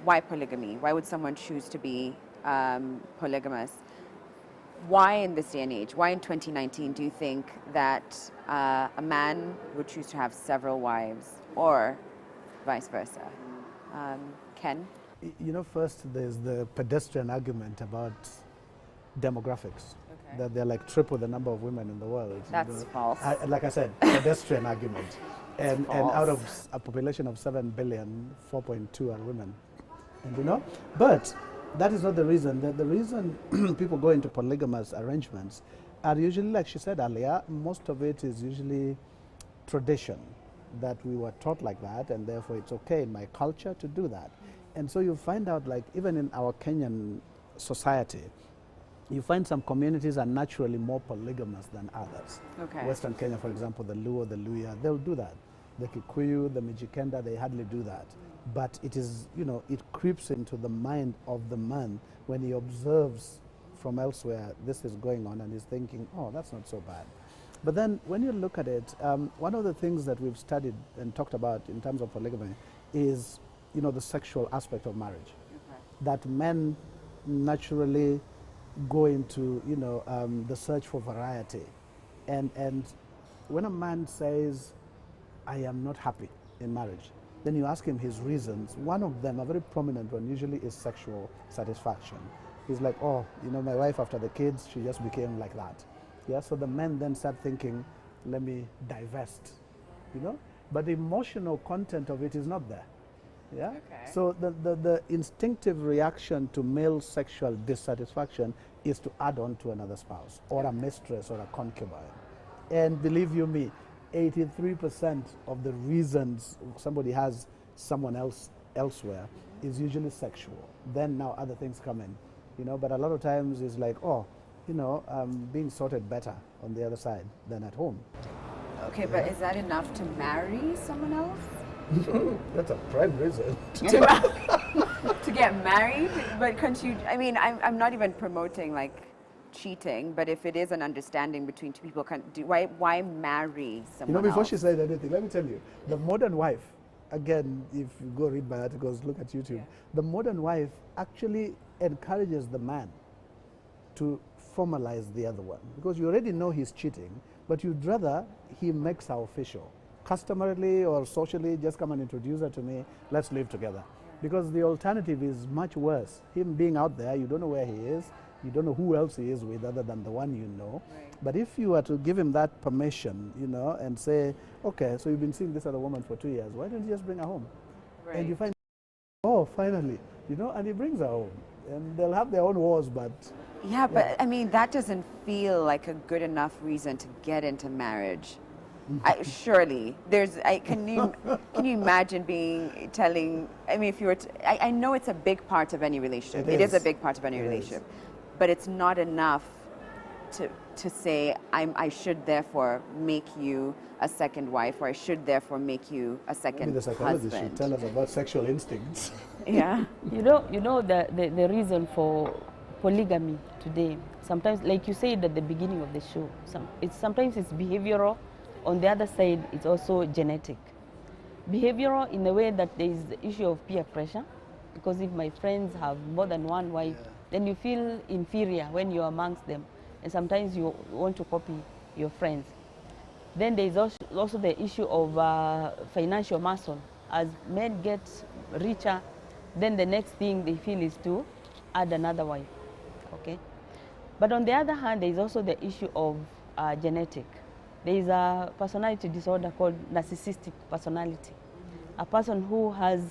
why polygamy? Why would someone choose to be polygamous? Why in this day and age, why in 2019 do you think that a man would choose to have several wives or vice versa? Ken? First there's the pedestrian argument about demographics, Okay. that they're like triple the number of women in the world. That's false. Like I said, pedestrian argument. And out of false. a population of 7 billion, 4.2 are women. And but that is not the reason. The reason people go into polygamous arrangements are usually, like she said earlier, most of it is usually tradition, that we were taught like that, and therefore it's okay in my culture to do that. And so you find out, like, even in our Kenyan society, you find some communities are naturally more polygamous than others. Okay. Western Kenya, for example, the Luo, the Luya, they'll do that. The Kikuyu, the Mijikenda, they hardly do that. But it is, it creeps into the mind of the man when he observes from elsewhere this is going on, and he's thinking, oh, that's not so bad. But then when you look at it, one of the things that we've studied and talked about in terms of polygamy is, the sexual aspect of marriage. Okay. That men naturally go into, the search for variety. And when a man says, I am not happy in marriage, then you ask him his reasons. One of them, a very prominent one, usually is sexual satisfaction. He's like, oh, my wife after the kids, she just became like that. Yeah, so the men then start thinking, let me divest, But the emotional content of it is not there. Yeah. Okay. So the instinctive reaction to male sexual dissatisfaction is to add on to another spouse or a mistress or a concubine. And believe you me, 83% of the reasons somebody has someone else elsewhere is usually sexual. Then now other things come in, But a lot of times it's like, oh, being sorted better on the other side than at home. Okay, but is that enough to marry someone else? That's a prime reason. To get married? But can't you, I'm not even promoting like cheating, but if it is an understanding between two people, why marry someone before else? she said anything, let me tell you, the modern wife, again, if you go read my articles, look at YouTube, the modern wife actually encourages the man to formalize the other one, because you already know he's cheating, but you'd rather he makes her official. Customarily or socially, just come and introduce her to me, let's live together. Because the alternative is much worse. Him being out there, you don't know where he is, you don't know who else he is with other than the one you know. Right. But if you were to give him that permission, and say, okay, so you've been seeing this other woman for 2 years, why don't you just bring her home? Right. And you find, oh, finally, and he brings her home. And they'll have their own wars, but... Yeah, but that doesn't feel like a good enough reason to get into marriage. Surely, can you imagine if you were I know it's a big part of any relationship. It is a big part of any relationship, but it's not enough to say I should therefore make you a second wife, or I should therefore make you a second the psychologist husband. should tell us about sexual instincts. Yeah. The reason for polygamy today, sometimes, like you said at the beginning of the show, sometimes it's behavioral. On the other side, it's also genetic. Behavioral in the way that there is the issue of peer pressure, because if my friends have more than one wife, then you feel inferior when you're amongst them, and sometimes you want to copy your friends. Then there is also the issue of financial muscle. As men get richer, then the next thing they feel is to add another wife. Okay? But on the other hand, there is also the issue of genetic. There is a personality disorder called narcissistic personality. A person who has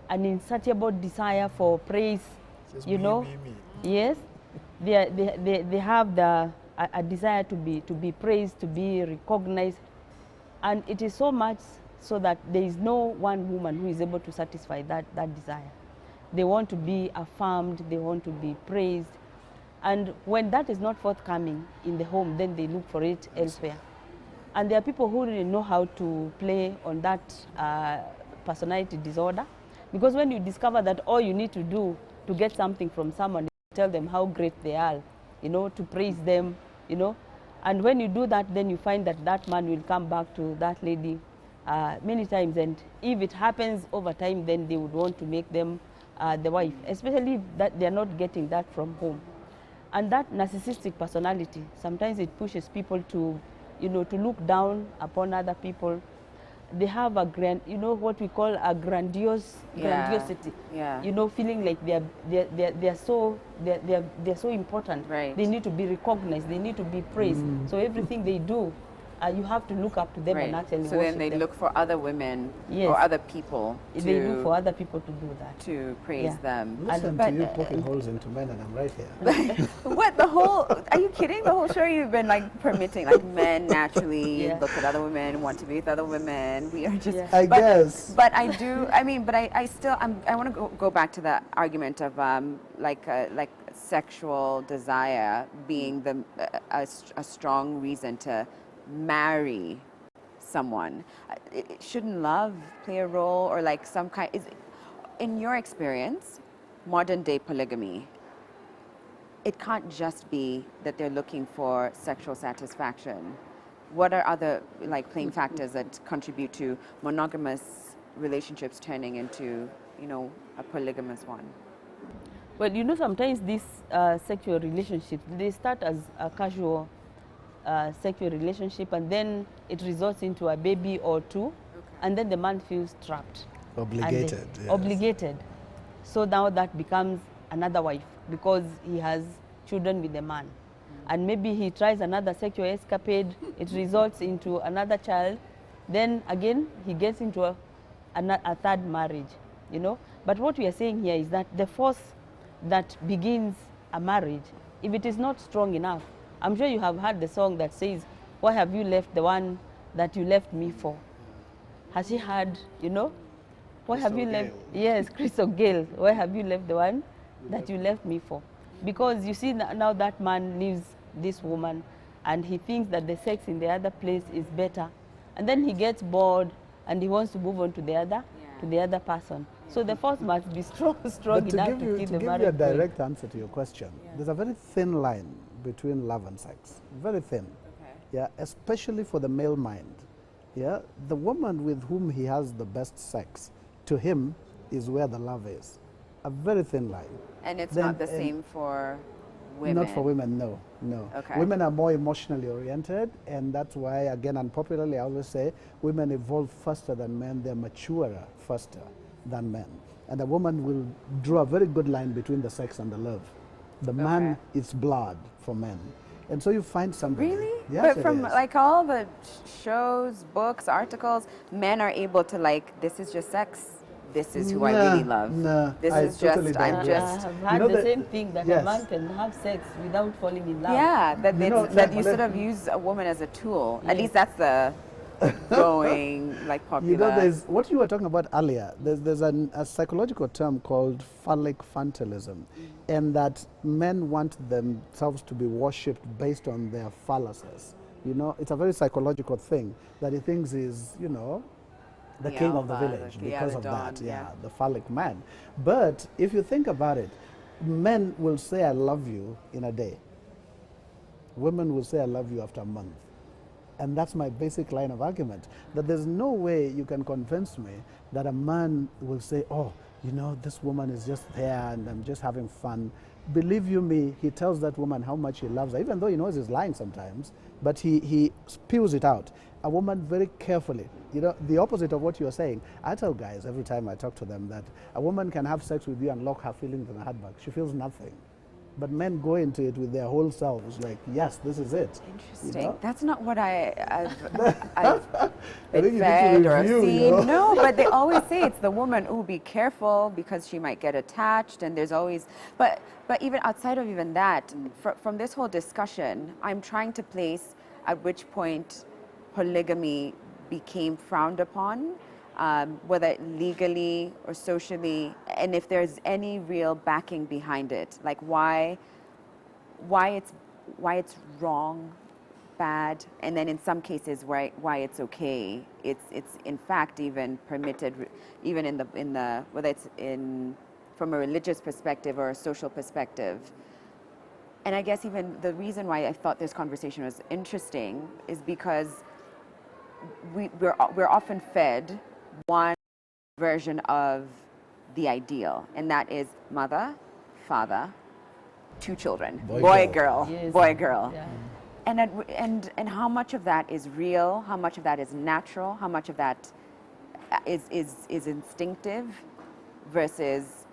an insatiable desire for praise, me. Yes, they have a desire to be praised, to be recognized, and it is so much so that there is no one woman who is able to satisfy that desire. They want to be affirmed, they want to be praised, and when that is not forthcoming in the home, then they look for it elsewhere. And there are people who really know how to play on that personality disorder, because when you discover that all you need to do to get something from someone is to tell them how great they are, to praise them, and when you do that, then you find that that man will come back to that lady many times, and if it happens over time, then they would want to make them the wife, especially if that they're not getting that from home. And that narcissistic personality, sometimes it pushes people to, to look down upon other people. They have a what we call a grandiosity. Yeah. Feeling like they're so important. Right. They need to be recognized. They need to be praised. So everything they do, you have to look up to them and actually So worship then they them. look for other women Yes. or other people They look for other people to do that. to praise them. Listen to you poking holes into men, and I'm right here. What the whole? Are you kidding? The whole show you've been like permitting, like men naturally look at other women, want to be with other women. We are just. Yeah. I guess. But I do. I mean, but I still. I want to go back to the argument of like sexual desire being a strong reason to marry someone. Shouldn't love play a role, or like some kind? In your experience, modern day polygamy, it can't just be that they're looking for sexual satisfaction. What are other like playing factors that contribute to monogamous relationships turning into, a polygamous one? Well, sometimes these sexual relationships, they start as a casual sexual relationship, and then it results into a baby or two, and then the man feels trapped. Obligated. Yes. Obligated. So now that becomes another wife because he has children with the man. And maybe he tries another sexual escapade, it results into another child, then again he gets into a third marriage, But what we are saying here is that the force that begins a marriage, if it is not strong enough, I'm sure you have heard the song that says, "Why have you left the one that you left me for?" Has he heard, why have you left? Yes, Crystal Gale. Why have you left the one that you left me for? Because you see now that man leaves this woman and he thinks that the sex in the other place is better, and then he gets bored and he wants to move on to the other person. So the force must be strong But enough to keep the marriage you a going. direct answer to your question, there's a very thin line between love and sex. Very thin. Okay. Yeah, especially for the male mind. Yeah, the woman with whom he has the best sex, to him, is where the love is. A very thin line. And it's not the same for women. Not for women, no. Okay. Women are more emotionally oriented, and that's why, again, unpopularly, I always say women evolve faster than men. They're maturer faster than men. And a woman will draw a very good line between the sex and the love. The man, it's blood for men. And so you find somebody. Really? Yes, But from it is. like all the shows, books, articles, men are able to this is just sex. This is who I really love. No, This I is totally just, I'm digress. just. I have heard the same thing, that yes. a man can have sex without falling in love. Yeah, that let- you sort of use a woman as a tool. At least that's the going popular. There's what you were talking about earlier. There's a psychological term called phallic fanaticism, and that men want themselves to be worshipped based on their phalluses. It's a very psychological thing that he thinks is, the king of the alpha, village the because of Don, that. Yeah, the phallic man. But if you think about it, men will say "I love you" in a day. Women will say "I love you" after a month. And that's my basic line of argument, that there's no way you can convince me that a man will say, "Oh, this woman is just there and I'm just having fun." Believe you me, he tells that woman how much he loves her, even though he knows he's lying sometimes, but he spews it out. A woman very carefully, the opposite of what you're saying. I tell guys every time I talk to them that a woman can have sex with you and lock her feelings in a handbag. She feels nothing. But men go into it with their whole selves, like, yes, this is it. Interesting. That's not what I've I been think you need to fed or review, seen. No, but they always say it's the woman. Oh, be careful because she might get attached. And there's always, but even outside of even that, from this whole discussion, I'm trying to place at which point polygamy became frowned upon. Whether legally or socially, and if there's any real backing behind it, like why it's wrong, bad, and then in some cases why it's okay. It's in fact even permitted, even in the whether it's from a religious perspective or a social perspective. And I guess even the reason why I thought this conversation was interesting is because we're often fed one version of the ideal, and that is mother, father, 2 children, Boy, boy, girl. girl, Yes. boy, girl. Yeah. And how much of that is real? How much of that is natural? How much of that is instinctive versus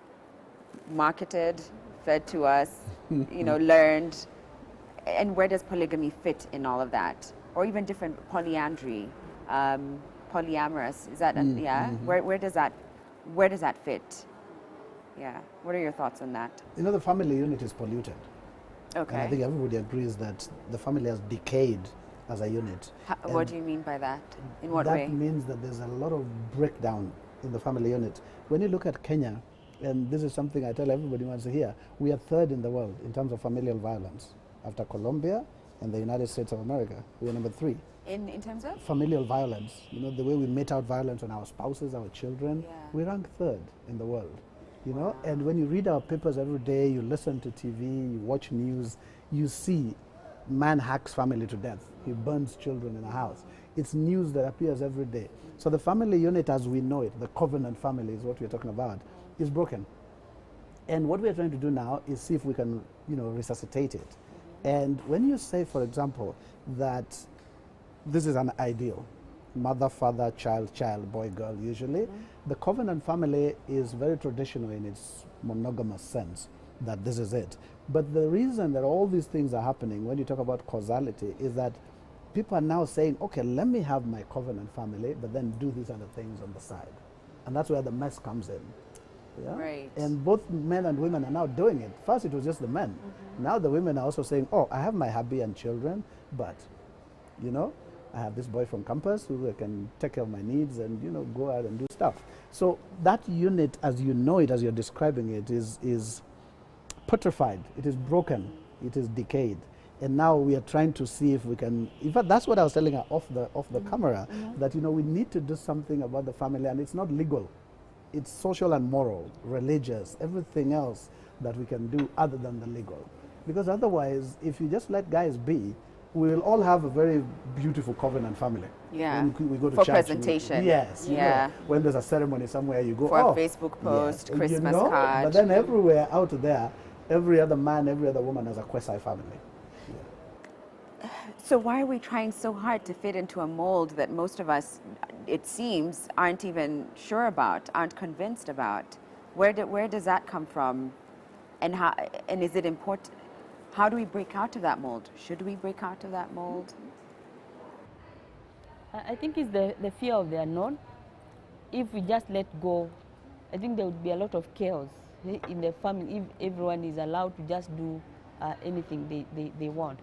marketed, fed to us, learned? And where does polygamy fit in all of that? Or even different polyandry, polyamorous? Is that yeah? Where does that fit? Yeah. What are your thoughts on that? The family unit is polluted. Okay. And I think everybody agrees that the family has decayed as a unit. What do you mean by that? In what that way? means that there's a lot of breakdown in the family unit. When you look at Kenya, and this is something I tell everybody who wants to hear, we are 3rd in the world in terms of familial violence. After Colombia and the United States of America, we are number 3. In terms of? Familial violence, the way we mete out violence on our spouses, our children, Yeah. we rank 3rd in the world. And when you read our papers every day, you listen to TV, you watch news, you see man hacks family to death. He burns children in a house. It's news that appears every day. So the family unit as we know it, the covenant family is what we're talking about, is broken. And what we're trying to do now is see if we can, resuscitate it. And when you say, for example, that this is an ideal, mother, father, child, boy, girl, usually. The covenant family is very traditional in its monogamous sense, that this is it. But the reason that all these things are happening, when you talk about causality, is that people are now saying, okay, let me have my covenant family, but then do these other things on the side. And that's where the mess comes in. Yeah? Right. And both men and women are now doing it. First, it was just the men. Now the women are also saying, oh, I have my hubby and children, but, I have this boy from campus who can take care of my needs and, go out and do stuff. So that unit, as you know it, as you're describing it, is putrefied. It is broken. It is decayed. And now we are trying to see if we can, in fact, that's what I was telling her off the camera, that, we need to do something about the family, and it's not legal. It's social and moral, religious, everything else that we can do other than the legal. Because otherwise, if you just let guys be, we will all have a very beautiful covenant family. Yeah. When we go to For church, presentation. yes. Yeah. When there's a ceremony somewhere, you go, For oh. a Facebook post, yes. Christmas card. But then everywhere out there, every other man, every other woman has a quasi family. So why are we trying so hard to fit into a mold that most of us, it seems, aren't even sure about, aren't convinced about? Where does that come from? And is it important? How do we break out of that mold? Should we break out of that mold? I think it's the fear of the unknown. If we just let go, I think there would be a lot of chaos in the family if everyone is allowed to just do anything they want.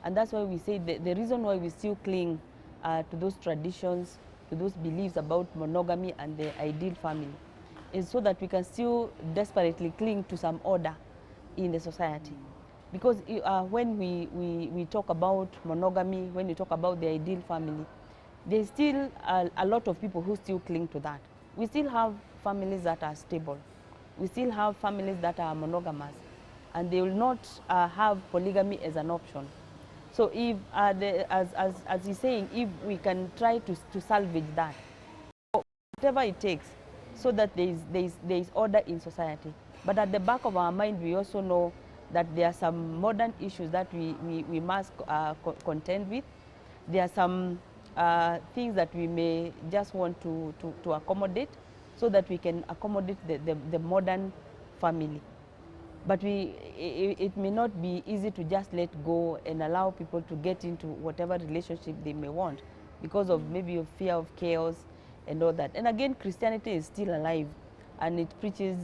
And that's why we say the reason why we still cling to those traditions, to those beliefs about monogamy and the ideal family, is so that we can still desperately cling to some order in the society. Because when we talk about monogamy, when we talk about the ideal family, there's still a lot of people who still cling to that. We still have families that are stable. We still have families that are monogamous, and they will not have polygamy as an option. So if, as he's saying, if we can try to salvage that, whatever it takes, so that there is order in society. But at the back of our mind, we also know that there are some modern issues that we must contend with. There are some things that we may just want to accommodate, so that we can accommodate the modern family. But it may not be easy to just let go and allow people to get into whatever relationship they may want, because of maybe a fear of chaos and all that. And again, Christianity is still alive, and it preaches,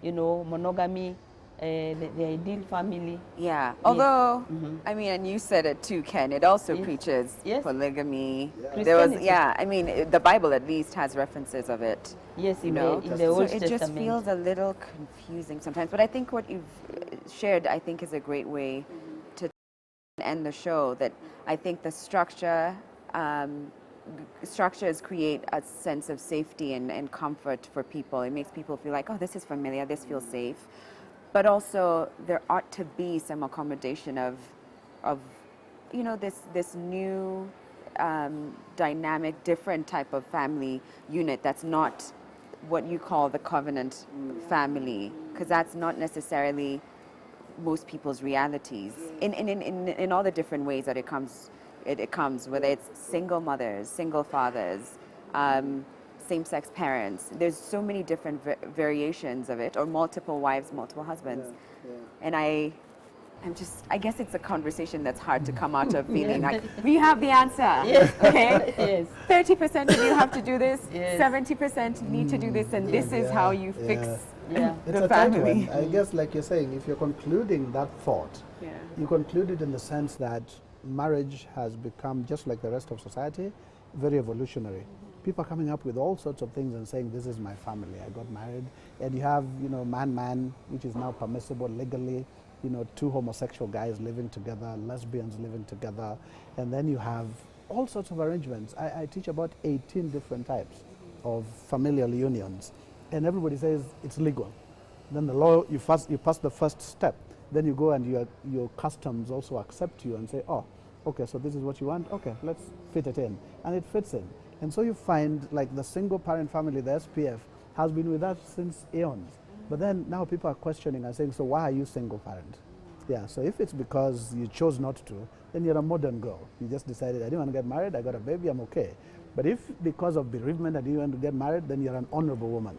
monogamy, the ideal family. Yeah. Although, Mm-hmm. I mean, and you said it too, Ken, it also Yes. preaches Yes. polygamy. Yeah. There was, Christianity. I mean, the Bible at least has references of it. Yes, in know? the So Old it Testament. just feels a little confusing sometimes. But I think what you've shared, I think, is a great way to end the show. That I think the structures create a sense of safety and comfort for people. It makes people feel like, oh, this is familiar, this feels safe. But also, there ought to be some accommodation of this new dynamic, different type of family unit that's not what you call the covenant family, because that's not necessarily most people's realities in all the different ways that it comes, whether it's single mothers, single fathers, same-sex parents. There's so many different variations of it, or multiple wives, multiple husbands. And I guess it's a conversation that's hard to come out of feeling like we have the answer. Yes. Okay. Yes. 30% of you have to do this. Yes. 70% need to do this, and this is how you fix. Yeah. It's The a tight family. one. I guess, like you're saying, if you're concluding that thought, Yeah. you conclude it in the sense that marriage has become, just like the rest of society, very evolutionary. People are coming up with all sorts of things and saying, this is my family, I got married. And you have, man-man, which is now permissible legally, two homosexual guys living together, lesbians living together. And then you have all sorts of arrangements. I teach about 18 different types of familial unions. And everybody says it's legal. Then the law, you pass the first step. Then you go and your customs also accept you and say, oh, okay, so this is what you want? Okay, let's fit it in. And it fits in. And so you find, like, the single parent family, the SPF, has been with us since eons. But then now people are questioning and saying, so why are you single parent? Yeah, so if it's because you chose not to, then you're a modern girl. You just decided, I didn't want to get married, I got a baby, I'm okay. But if because of bereavement I didn't want to get married, then you're an honorable woman.